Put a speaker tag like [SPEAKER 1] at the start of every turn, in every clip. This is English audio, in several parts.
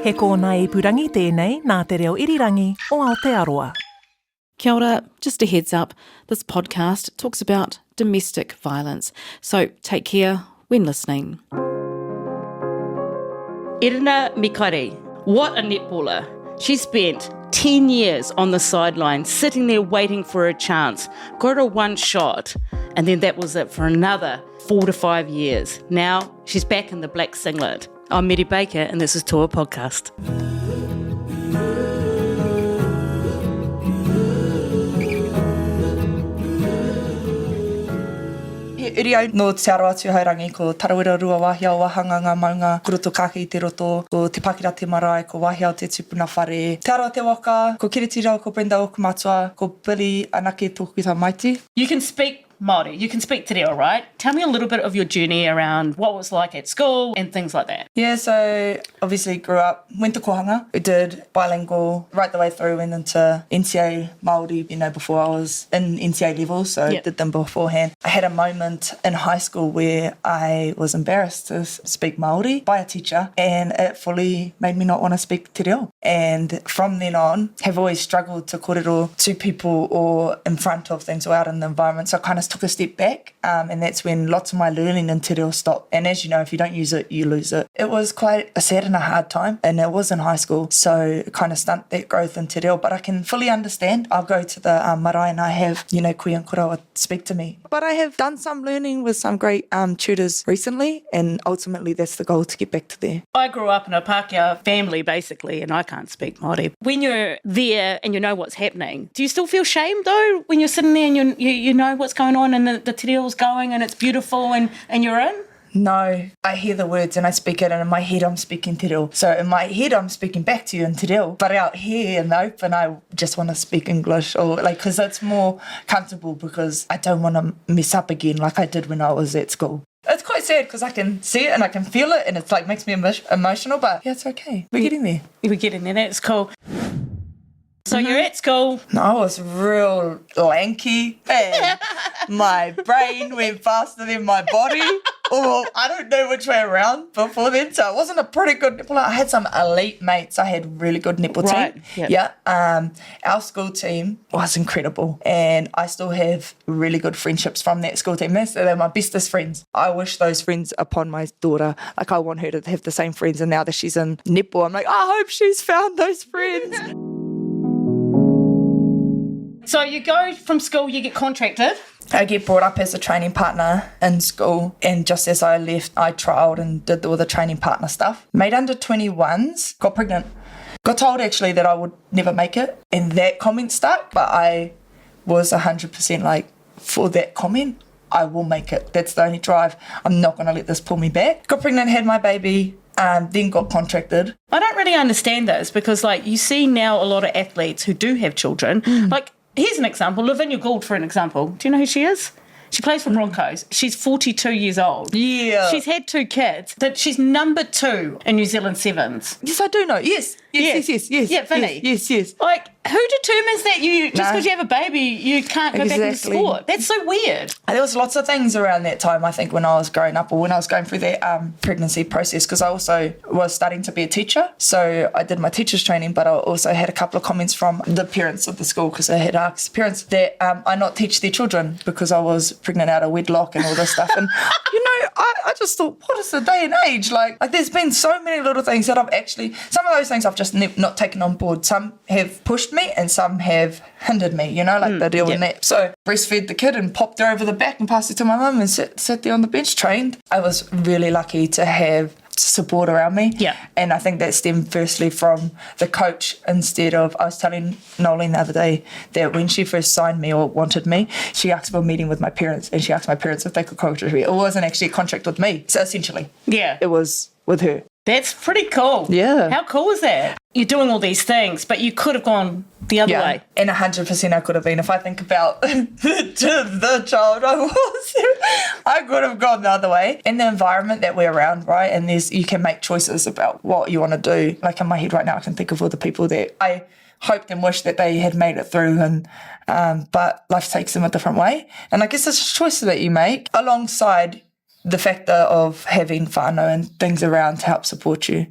[SPEAKER 1] He kōna ipurangi tēnei nā te reo irirangi o Aotearoa.
[SPEAKER 2] Kia ora, just a heads up, this podcast talks about domestic violence, so take care when listening.
[SPEAKER 3] Erena Mikaere, what a netballer. She spent 10 years on the sideline, sitting there waiting for a chance, got her one shot, and then that was it for another 4 to 5 years. Now she's back in the black singlet. I'm Mary Baker and this is Toa Podcast.
[SPEAKER 4] He uriau no te aroatu haurangi ko tarawera rua wahia o wahanga ngā maunga kuruto kāke i te roto, ko te Pakira te marae, ko wahia o te tupuna whare. Te aroa te waka, ko Kiriti rau, ko Brenda o Kumatua, ko Billy anake tōku ki tā maiti.
[SPEAKER 3] You can speak Māori, you can speak te reo, right? Tell me a little bit of your journey around what it was like at school and things like that.
[SPEAKER 4] Yeah, so obviously grew up, went to kohanga. We did bilingual right the way through, went into NCA Māori, before I was in NCA level, so did them beforehand. I had a moment in high school where I was embarrassed to speak Māori by a teacher, and it fully made me not want to speak te reo. And from then on, have always struggled to kōrero to people or in front of things or out in the environment, so I kind of took a step back, and that's when lots of my learning in te reo stopped. And as you know, if you don't use it, you lose it. It was quite a sad and a hard time, and it was in high school, so it kind of stunted that growth in te reo, but I can fully understand. I'll go to the marae and I have, koe and kurawa speak to me. But I have done some learning with some great tutors recently, and ultimately that's the goal, to get back to there.
[SPEAKER 3] I grew up in a Pākehā family, basically, and I can't speak Māori. When you're there and you know what's happening, do you still feel shame, though, when you're sitting there and you know what's going on and the te reo's going and it's beautiful and you're in?
[SPEAKER 4] No, I hear the words and I speak it, and in my head I'm speaking te reo. So in my head I'm speaking back to you in te reo, but out here in the open I just want to speak English, or because it's more comfortable, because I don't want to mess up again like I did when I was at school. It's quite sad because I can see it and I can feel it, and it's makes me emotional, but yeah, it's okay. We're getting there.
[SPEAKER 3] We're getting there, that's cool. So you're at school.
[SPEAKER 4] No, I was real lanky and my brain went faster than my body. Or I don't know which way around before then. So I wasn't a pretty good netballer. I had some elite mates. I had really good netball team.
[SPEAKER 3] Yep.
[SPEAKER 4] Yeah. Our school team was incredible. And I still have really good friendships from that school team. They're my bestest friends. I wish those friends upon my daughter. I want her to have the same friends. And now that she's in netball, I'm I hope she's found those friends.
[SPEAKER 3] So you go from school, you get contracted.
[SPEAKER 4] I get brought up as a training partner in school, and just as I left, I trialled and did all the training partner stuff. Made under 21s, got pregnant. Got told actually that I would never make it, and that comment stuck, but I was 100% for that comment, I will make it. That's the only drive. I'm not going to let this pull me back. Got pregnant, had my baby, then got contracted.
[SPEAKER 3] I don't really understand this because you see now a lot of athletes who do have children, here's an example. Lavinia Gould, for an example. Do you know who she is? She plays for Broncos. She's 42 years old.
[SPEAKER 4] Yeah.
[SPEAKER 3] She's had 2 kids. She's number 2 in New Zealand Sevens.
[SPEAKER 4] Yes, I do know. Yes. Yeah,
[SPEAKER 3] Vinny.
[SPEAKER 4] Yes.
[SPEAKER 3] Who determines that just because you have a baby, you can't go back into sport? That's so weird.
[SPEAKER 4] There was lots of things around that time, I think, when I was growing up, or when I was going through that pregnancy process, because I also was starting to be a teacher. So I did my teacher's training, but I also had a couple of comments from the parents of the school, because I had asked parents that I not teach their children because I was pregnant out of wedlock and all this stuff. And, I just thought, what is the day and age? There's been so many little things that some of those things I've just not taken on board. Some have pushed me and some have hindered me, the deal with that. So breastfed the kid and popped her over the back and passed it to my mum and sat there on the bench, trained. I was really lucky to have support around me.
[SPEAKER 3] Yeah.
[SPEAKER 4] And I think that stemmed firstly from the coach instead of, I was telling Nolene the other day that when she first signed me or wanted me, she asked for a meeting with my parents, and she asked my parents if they could coach with me. It wasn't actually a contract with me. So essentially, it was with her.
[SPEAKER 3] That's pretty cool.
[SPEAKER 4] Yeah.
[SPEAKER 3] How cool is that? You're doing all these things, but you could have gone the other way.
[SPEAKER 4] And 100% I could have been. If I think about the child I was, I could have gone the other way. In the environment that we're around, right, and you can make choices about what you want to do. In my head right now, I can think of all the people that I hoped and wished that they had made it through, and but life takes them a different way. And I guess it's a choice that you make alongside the factor of having whānau and things around to help support you.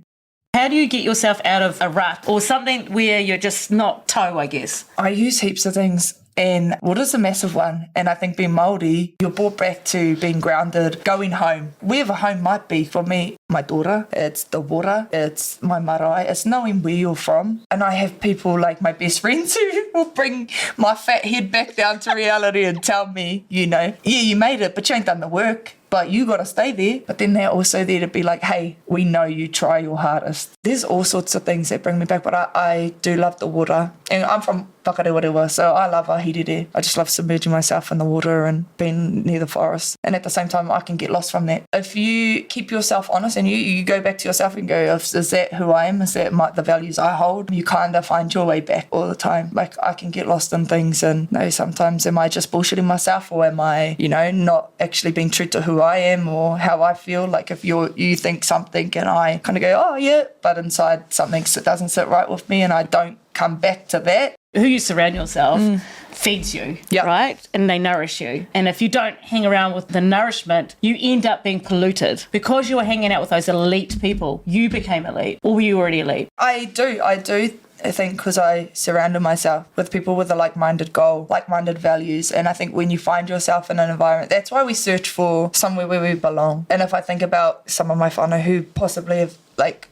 [SPEAKER 3] How do you get yourself out of a rut or something where you're just not toe, I guess?
[SPEAKER 4] I use heaps of things. And water's a massive one. And I think being Māori, you're brought back to being grounded, going home. Wherever home might be. For me, my daughter, it's the water, it's my marae, it's knowing where you're from. And I have people like my best friends who will bring my fat head back down to reality and tell me, yeah, you made it, but you ain't done the work. But you got to stay there. But then they're also there to be like, hey, we know you try your hardest. There's all sorts of things that bring me back, but I do love the water. And I'm from Whakarewarewa, so I love ahirere. I just love submerging myself in the water and being near the forest. And at the same time, I can get lost from that. If you keep yourself honest and you go back to yourself and go, is that who I am? Is that the values I hold? You kind of find your way back all the time. Like I can get lost in things and no, sometimes am I just bullshitting myself or am I, not actually being true to who I am or how I feel? Like if you think something and I kind of go, oh yeah, but inside something doesn't sit right with me and I don't come back to that.
[SPEAKER 3] Who you surround yourself feeds you, right? And they nourish you. And if you don't hang around with the nourishment, you end up being polluted. Because you were hanging out with those elite people, you became elite. Or were you already elite? I do. I think because I surrounded myself with people with a like-minded goal, like-minded values. And I think when you find yourself in an environment, that's why we search for somewhere where we belong. And if I think about some of my whānau who possibly have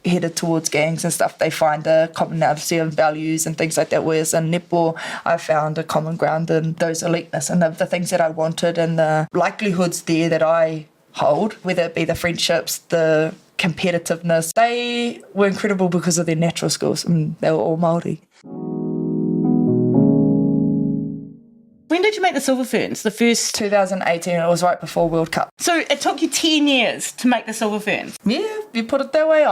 [SPEAKER 3] headed towards gangs and stuff, they find a commonality of values and things like that. Whereas in netball, I found a common ground in those eliteness and the things that I wanted and the likelihoods there that I hold, whether it be the friendships, the competitiveness. They were incredible because of their natural skills and they were all Māori. When did you make the Silver Ferns? The first
[SPEAKER 4] 2018, it was right before World Cup.
[SPEAKER 3] So it took you 10 years to make the Silver Ferns?
[SPEAKER 4] Yeah, you put it that way.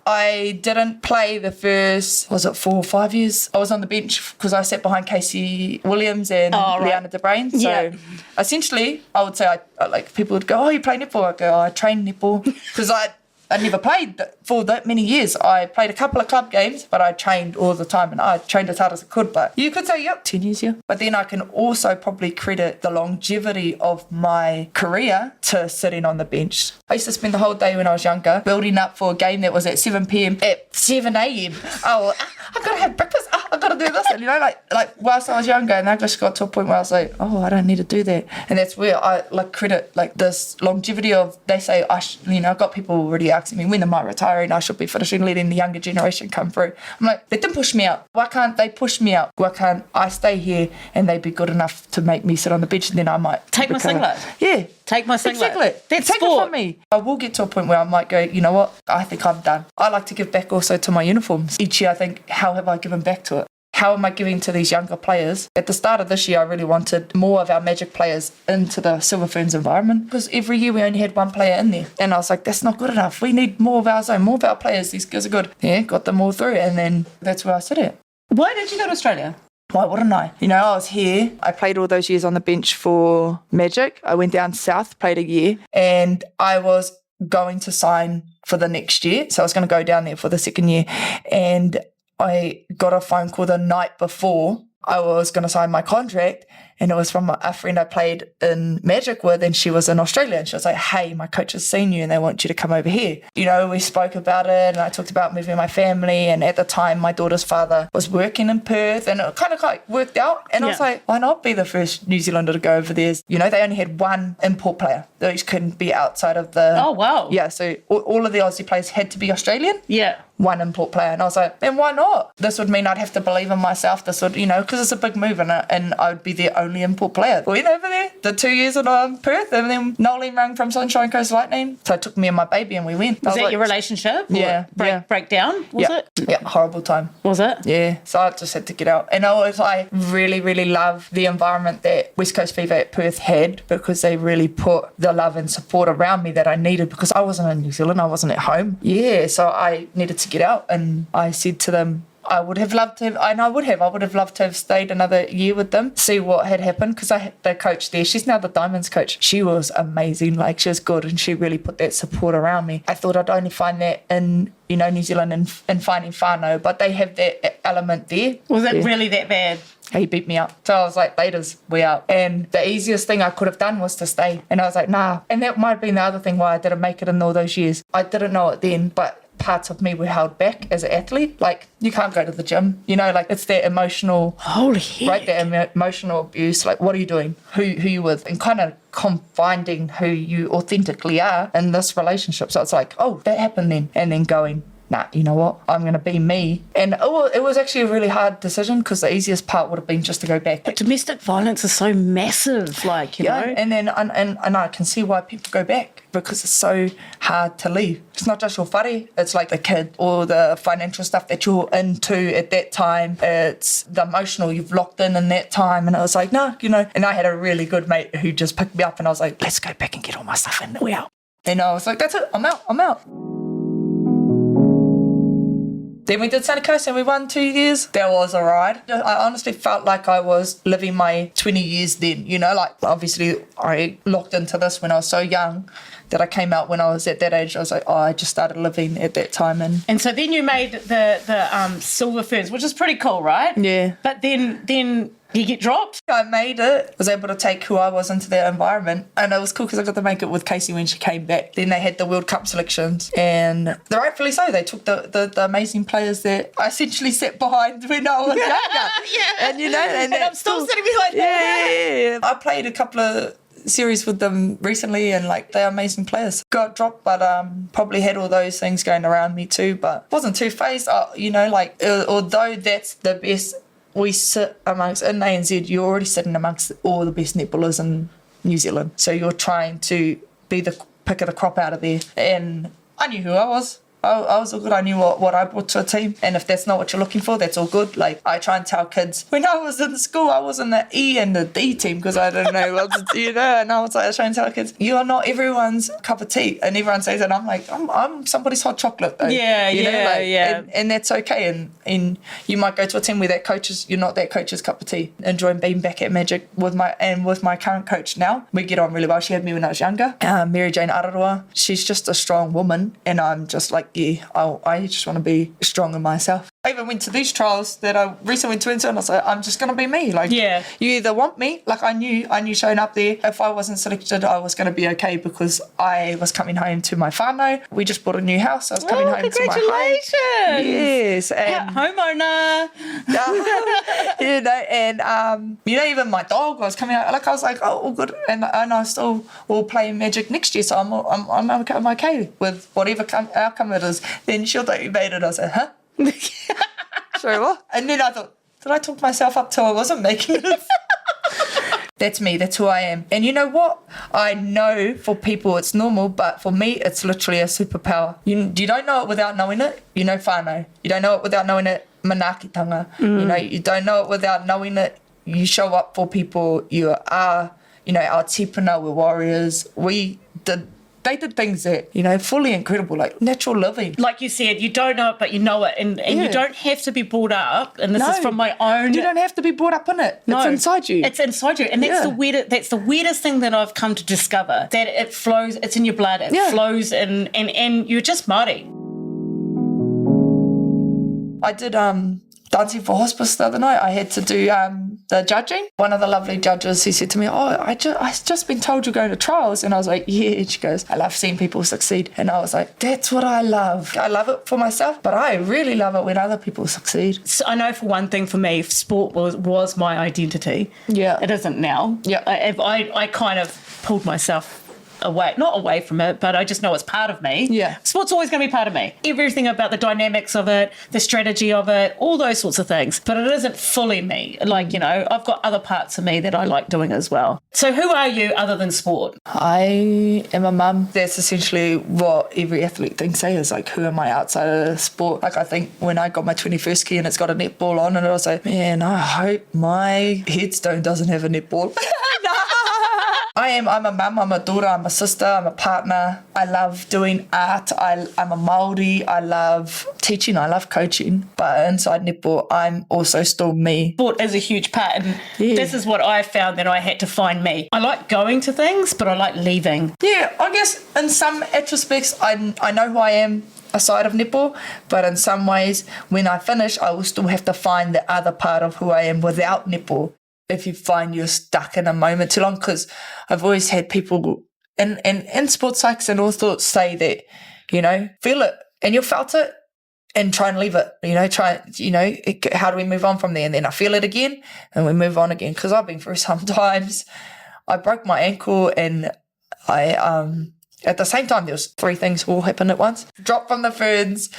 [SPEAKER 4] I didn't play the first, 4 or 5 years? I was on the bench because I sat behind Casey Williams and Liana De Brain. So essentially, I would say, I people would go, oh, you play netball? I go, oh, I train netball. Because I never played for that many years. I played a couple of club games, but I trained all the time and I trained as hard as I could. But you could say, 10 years, yeah. But then I can also probably credit the longevity of my career to sitting on the bench. I used to spend the whole day when I was younger building up for a game that was at 7 p.m. At 7 a.m. Oh, I've got to have breakfast. I've got to do this. And, like whilst I was younger, and I just got to a point where I was like, oh, I don't need to do that. And that's where I credit this longevity of, they say, I've got people already asking me, when am I retiring? I should be finishing, letting the younger generation come through. I'm like, let them push me out. Why can't they push me out? Why can't I stay here and they be good enough to make me sit on the bench and then I might
[SPEAKER 3] take my singlet?
[SPEAKER 4] Yeah.
[SPEAKER 3] Take my singlet.
[SPEAKER 4] Exactly.
[SPEAKER 3] That's
[SPEAKER 4] Take
[SPEAKER 3] sport.
[SPEAKER 4] it from me. I will get to a point where I might go, you know what? I think I'm done. I like to give back also to my uniforms. Each year I think, how have I given back to it? How am I giving to these younger players? At the start of this year, I really wanted more of our Magic players into the Silver Ferns environment because every year we only had one player in there. And I was like, that's not good enough. We need more of our zone, more of our players. These girls are good. Yeah, got them all through. And then that's where I sit at.
[SPEAKER 3] Why did you go to Australia?
[SPEAKER 4] Why wouldn't I? I was here. I played all those years on the bench for Magic. I went down south, played a year, and I was going to sign for the next year. So I was going to go down there for the second year. And I got a phone call the night before I was going to sign my contract, and it was from a friend I played in Magic with, and she was in Australia, and she was like, hey, my coach has seen you and they want you to come over here. We spoke about it, and I talked about moving my family, and at the time my daughter's father was working in Perth, and it kind of worked out, and I was like, why not be the first New Zealander to go over there? They only had one import player. Those couldn't be outside of the...
[SPEAKER 3] Oh, wow.
[SPEAKER 4] Yeah, so all of the Aussie players had to be Australian.
[SPEAKER 3] Yeah.
[SPEAKER 4] One import player. And I was like, then why not? This would mean I'd have to believe in myself. This would, because it's a big move and I would be the only import player. Went over there, did 2 years in Perth, and then Nolene rang from Sunshine Coast Lightning. So it took me and my baby and we went.
[SPEAKER 3] Was that your relationship?
[SPEAKER 4] Yeah.
[SPEAKER 3] Breakdown? Was it?
[SPEAKER 4] Yeah, horrible time.
[SPEAKER 3] Was it?
[SPEAKER 4] Yeah. So I just had to get out. And I really, really love the environment that West Coast Fever at Perth had, because they really put the love and support around me that I needed, because I wasn't in New Zealand, I wasn't at home. Yeah, so I needed to get out, and I said to them, I would have loved to have stayed another year with them, see what had happened, because I had the coach there. She's now the Diamonds coach. She was amazing, she was good, and she really put that support around me. I thought I'd only find that in New Zealand and finding whānau, but they have that element there.
[SPEAKER 3] Was it really that bad?
[SPEAKER 4] He beat me up. So I was like, laters, we out. And the easiest thing I could have done was to stay. And I was like, nah. And that might have been the other thing why I didn't make it in all those years. I didn't know it then, but parts of me were held back as an athlete. Like, you can't go to the gym, you know, like it's that emotional,
[SPEAKER 3] Holy heck.
[SPEAKER 4] right, that emotional abuse. Like, what are you doing? Who you with? And kind of finding who you authentically are in this relationship. So it's like, oh, that happened then. And then going, nah, you know what? I'm going to be me. And it was actually a really hard decision because the easiest part would have been just to go back.
[SPEAKER 3] But domestic violence is so massive, like, you know.
[SPEAKER 4] And then and I can see why people go back because it's so hard to leave. It's not just your whare, it's like the kid or the financial stuff that you're into at that time. It's the emotional you've locked in that time. And I was like, no, you know. And I had a really good mate who just picked me up and I was like, let's go back and get all my stuff and we're out. And I was like, that's it, I'm out. Then we did Sunny Coast and we won 2 years. That was a ride. I honestly felt like I was living my 20 years then, you know, like obviously I locked into this when I was so young that I came out when I was at that age. I was like, oh, I just started living at that time.
[SPEAKER 3] And so then you made the Silver Ferns, which is pretty cool, right?
[SPEAKER 4] Yeah.
[SPEAKER 3] But then you get dropped.
[SPEAKER 4] I made it. I was able to take who I was into that environment. And it was cool because I got to make it with Casey when she came back. Then they had the World Cup selections. And rightfully so. They took the amazing players that I essentially sat behind when I was younger.
[SPEAKER 3] Yeah.
[SPEAKER 4] And, you know, and
[SPEAKER 3] I'm still sitting behind
[SPEAKER 4] yeah. I played a couple of series with them recently and like they're amazing players. Got dropped, but probably had all those things going around me too, but wasn't too phased. You know, like although that's the best we sit amongst in ANZ, you're already sitting amongst all the best netballers in New Zealand, so you're trying to be the pick of the crop out of there. And I knew who I was. I was all good. I knew what I brought to a team. And if that's not what you're looking for, that's all good. Like, I try and tell kids, when I was in school, I was in the E and the D team because I didn't know what to do, you know. And I was trying to tell kids, you are not everyone's cup of tea. And everyone says that. I'm like, I'm somebody's hot chocolate, though.
[SPEAKER 3] Yeah.
[SPEAKER 4] And that's okay. And you might go to a team where you're not that coach's cup of tea. Enjoying being back at Magic with my current coach now. We get on really well. She had me when I was younger. Mary Jane Araroa. She's just a strong woman. And I'm just like, yeah, I just want to be strong in myself. I even went to these trials that I recently went to and I was like, I'm just going to be me. Like,
[SPEAKER 3] yeah.
[SPEAKER 4] You either want me, like I knew showing up there, if I wasn't selected, I was going to be okay because I was coming home to my whānau. We just bought a new house. I was coming home to my home.
[SPEAKER 3] Congratulations.
[SPEAKER 4] Yes. And
[SPEAKER 3] homeowner.
[SPEAKER 4] you know, and you know, even my dog was coming out. Like I was like, oh, all good, and I still will play Magic next year, so I'm okay with whatever outcome it is. Then she'll think you made it. I was like, huh? Sorry, what? And then I thought, did I talk myself up till I wasn't making it? That's me. That's who I am. And you know what? I know for people it's normal, but for me it's literally a superpower. You don't know it without knowing it. You know whānau. You don't know it without knowing it. Manaakitanga. You know, you don't know it without knowing it. You show up for people. You are, you know, our tipuna, we're warriors. They did things that, you know, fully incredible, like natural living.
[SPEAKER 3] Like you said, you don't know it, but you know it. And you don't have to be brought up. And this is from my own...
[SPEAKER 4] You don't have to be brought up in it.
[SPEAKER 3] No,
[SPEAKER 4] it's inside you.
[SPEAKER 3] It's inside you. And that's the weirdest thing that I've come to discover. That it flows, it's in your blood, it flows and you're just Māori. I
[SPEAKER 4] did Dancing for Hospice the other night. I had to do the judging. One of the lovely judges, he said to me, I just been told you're going to trials. And I was like, yeah. And she goes, I love seeing people succeed. And I was like, that's what I love. I love it for myself, but I really love it when other people succeed.
[SPEAKER 3] So I know for one thing for me, sport was my identity.
[SPEAKER 4] Yeah.
[SPEAKER 3] It isn't now.
[SPEAKER 4] Yeah.
[SPEAKER 3] I kind of pulled myself not away from it, but I just know it's part of me.
[SPEAKER 4] Yeah.
[SPEAKER 3] Sport's always going to be part of me. Everything about the dynamics of it, the strategy of it, all those sorts of things. But it isn't fully me. Like, you know, I've got other parts of me that I like doing as well. So who are you other than sport?
[SPEAKER 4] I am a mum. That's essentially what every athlete thinks, is like, who am I outside of sport? Like, I think when I got my 21st ski and it's got a netball on, and I was like, man, I hope my headstone doesn't have a netball. I'm a mum, I'm a daughter, I'm a sister, I'm a partner. I love doing art. I'm a Māori. I love teaching. I love coaching. But inside netball, I'm also still me.
[SPEAKER 3] Sport is a huge part. And this is what I found that I had to find me. I like going to things, but I like leaving.
[SPEAKER 4] Yeah, I guess in some aspects, I know who I am aside of netball, but in some ways, when I finish, I will still have to find the other part of who I am without netball. If you find you're stuck in a moment too long, because I've always had people in sports psychs and all sorts say that, you know, feel it. and you felt it and try and leave it, how do we move on from there? And then I feel it again and we move on again. Because I've been through some times. I broke my ankle and I, at the same time, there was 3 things all happened at once. Dropped from the Ferns,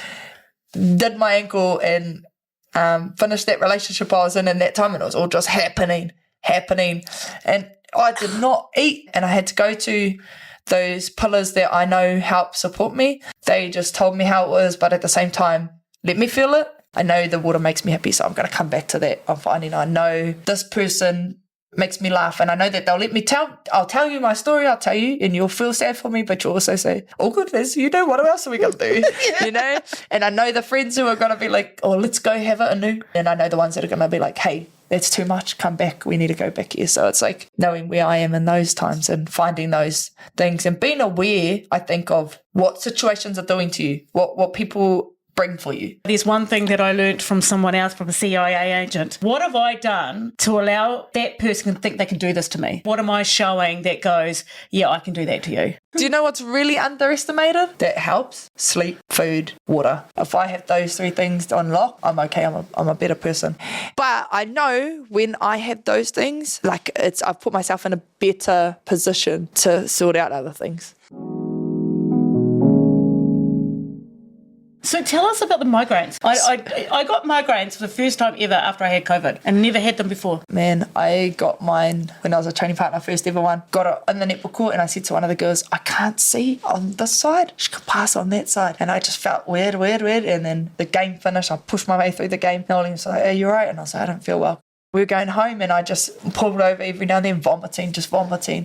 [SPEAKER 4] did my ankle and finished that relationship I was in that time, and it was all just happening. And I did not eat, and I had to go to those pillars that I know help support me. They just told me how it was, but at the same time, let me feel it. I know the water makes me happy, so I'm going to come back to that. I'm finding I know this person makes me laugh, and I know that they'll let me I'll tell you my story, I'll tell you, and you'll feel sad for me, but you'll also say, oh goodness, what else are we going to do? And I know the friends who are going to be like, oh, let's go have it anew. And I know the ones that are going to be like, hey, that's too much, come back, we need to go back here. So it's like knowing where I am in those times and finding those things and being aware, I think, of what situations are doing to you, what people bring for you.
[SPEAKER 3] There's one thing that I learnt from someone else, from a CIA agent. What have I done to allow that person to think they can do this to me? What am I showing that goes, yeah, I can do that to you?
[SPEAKER 4] Do you know what's really underestimated? That helps? Sleep, food, water. If I have those 3 things on lock, I'm okay. I'm a better person. But I know when I have those things, I've put myself in a better position to sort out other things.
[SPEAKER 3] So tell us about the migraines. I got migraines for the first time ever after I had COVID and never had them before.
[SPEAKER 4] Man, I got mine when I was a training partner, first ever one. Got it in the netball court and I said to one of the girls, I can't see on this side. She can pass on that side. And I just felt weird. And then the game finished. I pushed my way through the game. Nolan was like, are you all right? And I was like, I don't feel well. We were going home and I just pulled over every now and then, vomiting.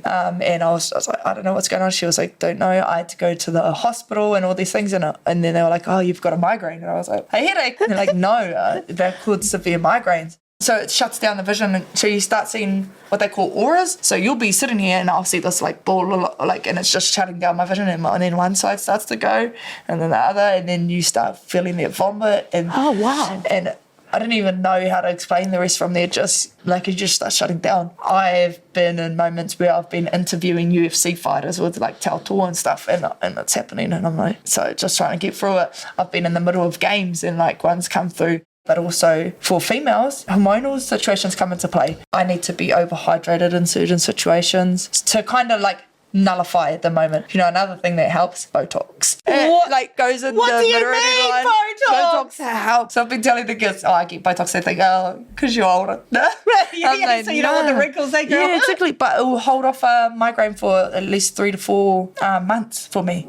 [SPEAKER 4] And I was like, I don't know what's going on. She was like, don't know. I had to go to the hospital and all these things. And then they were like, oh, you've got a migraine. And I was like, a headache. And they're like, no, they're called severe migraines. So it shuts down the vision. And so you start seeing what they call auras. So you'll be sitting here and I'll see this ball, and it's just shutting down my vision. And then one side starts to go and then the other. And then you start feeling that vomit. And
[SPEAKER 3] oh, wow.
[SPEAKER 4] And I didn't even know how to explain the rest from there. You just start shutting down. I've been in moments where I've been interviewing UFC fighters with Tautoa and stuff, and it's happening, and I'm like, so just trying to get through it. I've been in the middle of games and one's come through. But also for females, hormonal situations come into play. I need to be overhydrated in certain situations to kind of nullify at the moment. Another thing that helps, Botox. It goes in
[SPEAKER 3] what
[SPEAKER 4] the
[SPEAKER 3] do you
[SPEAKER 4] meridian
[SPEAKER 3] mean,
[SPEAKER 4] line. Botox helps. So I've been telling the kids, I get Botox. They think, because you're older.
[SPEAKER 3] So you don't want the wrinkles, they go.
[SPEAKER 4] Yeah, exactly. But it will hold off a migraine for at least 3 to 4 months for me.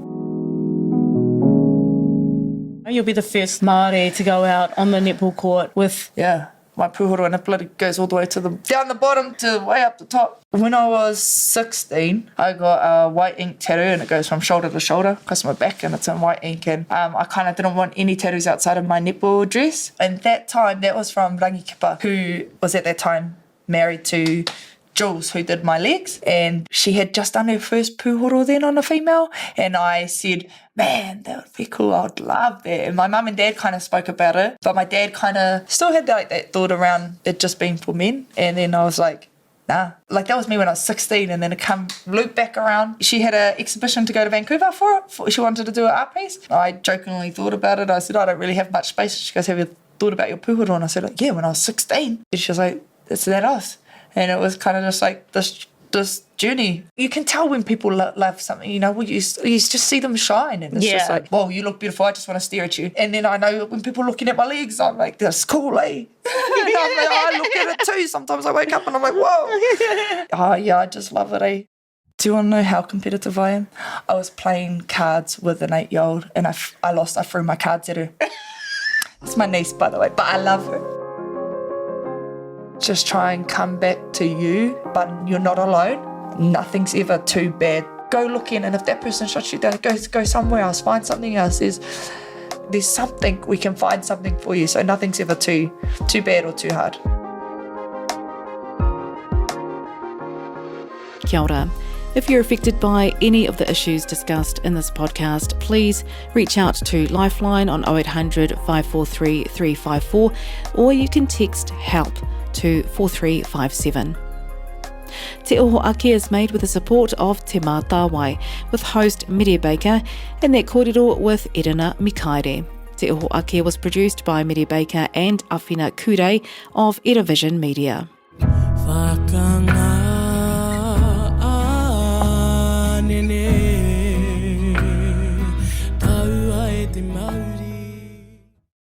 [SPEAKER 3] You'll be the first Māori to go out on the netball court with...
[SPEAKER 4] Yeah. My pūhoro, and it bloody goes all the way down the bottom to way up the top. When I was 16, I got a white ink tattoo, and it goes from shoulder to shoulder across my back, and it's in white ink. And I kind of didn't want any tattoos outside of my netball dress. And that time, that was from Rangikipa, who was at that time married to Jules, who did my legs, and she had just done her first pūhoro then on a female, and I said, man, that would be cool, I'd love that. And my mum and dad kind of spoke about it, but my dad kind of still had that thought around it just being for men, and then I was like, nah. That was me when I was 16, and then it come loop back around. She had an exhibition to go to Vancouver for it. She wanted to do an art piece. I jokingly thought about it. I said, I don't really have much space. She goes, have you thought about your pūhoro? And I said, yeah, when I was 16. And she was like, it's that us. And it was kind of just this journey. You can tell when people love something, you just see them shine. And it's just like, whoa, you look beautiful. I just want to stare at you. And then I know when people are looking at my legs, I'm like, that's cool, eh? I look at it too. Sometimes I wake up and I'm like, whoa. Oh, yeah, I just love it, eh? Do you want to know how competitive I am? I was playing cards with an 8-year-old and I lost. I threw my cards at her. It's my niece, by the way, but I love her. Just try and come back to you, but you're not alone. Nothing's ever too bad. Go look in, and if that person shuts you down, go somewhere else, find something else. There's something, we can find something for you, so nothing's ever too bad or too hard.
[SPEAKER 2] Kia ora. If you're affected by any of the issues discussed in this podcast, please reach out to Lifeline on 0800 543 354, or you can text HELP to 4357. Te Oho Ake is made with the support of Te Mātāwai, with host Miri Baker, and that kōrero with Erena Mikaere. Te Oho Ake was produced by Miri Baker and Awhina Kure of Eravision Media.